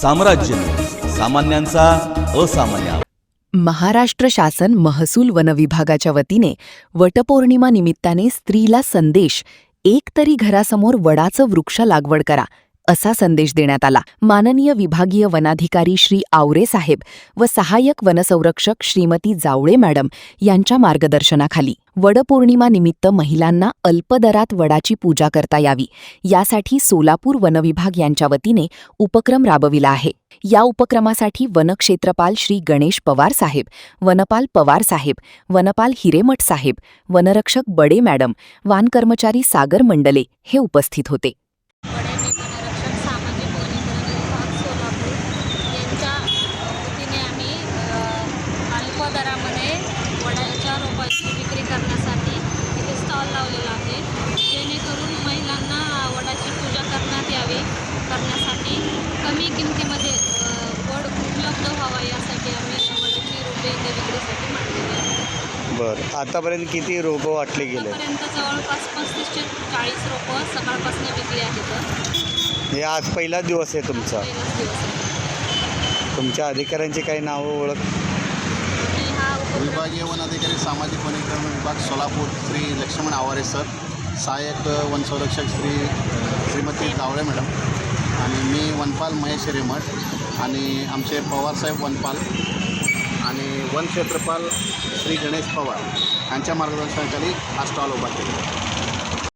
साम्राज्य सामान्यांचा असामान्य. महाराष्ट्र शासन महसूल वन विभागाच्या वतीने वटपौर्णिमा निमित्ताने स्त्रीला संदेश, एक तरी घरासमोर वडाचं वृक्ष लागवड करा, असा संदेश देण्यात आला. माननीय विभागीय वनाधिकारी श्री आवरे साहेब व सहाय्यक वनसंरक्षक श्रीमती जावळे मॅडम यांच्या मार्गदर्शनाखाली वडपौर्णिमा निमित्त महिलांना अल्पदरात वडाची पूजा करता यावी, यासाठी सोलापूर वनविभाग यांच्या वतीने उपक्रम राबविला आहे. या उपक्रमासाठी वनक्षेत्रपाल श्री गणेश पवार साहेब, वनपाल पवार साहेब, वनपाल हिरेमठ साहेब, वनरक्षक बडे मॅडम, वन कर्मचारी सागर मंडले हे उपस्थित होते. दरामध्ये वडाच्या रोपाची विक्री करण्यासाठी इथे स्टॉल लावलेला आहे, जेणेकरून महिलांना वडाची पूजा करण्यासाठी कमी किमतीमध्ये वड उपलब्ध व्हावा, यासाठी आम्ही वडाची रोपे इथे विक्रीसाठी मांडलेली आहे. बरं, आतापर्यंत किती रोपं वाटले गेले? आतापर्यंत जवळपास 35 ते 40 रोपं सकाळपासून विकली आहेत. हे आज पहिला दिवस आहे तुमचा? पहिलाच दिवस आहे. तुमच्या अधिकाऱ्यांची काही नावं ओळख? विभागीय वन अधिकारी सामाजिक वनीकरण विभाग सोलापूर श्री लक्ष्मण आवारे सर, सहाय्यक वनसंरक्षक श्रीमती जावळे मॅडम, आणि मी वनपाल महेश हिरेमठ, आणि आमचे पवारसाहेब वनपाल आणि वनक्षेत्रपाल श्री गणेश पवार यांच्या मार्गदर्शनाखाली हा स्टॉल उभा केला.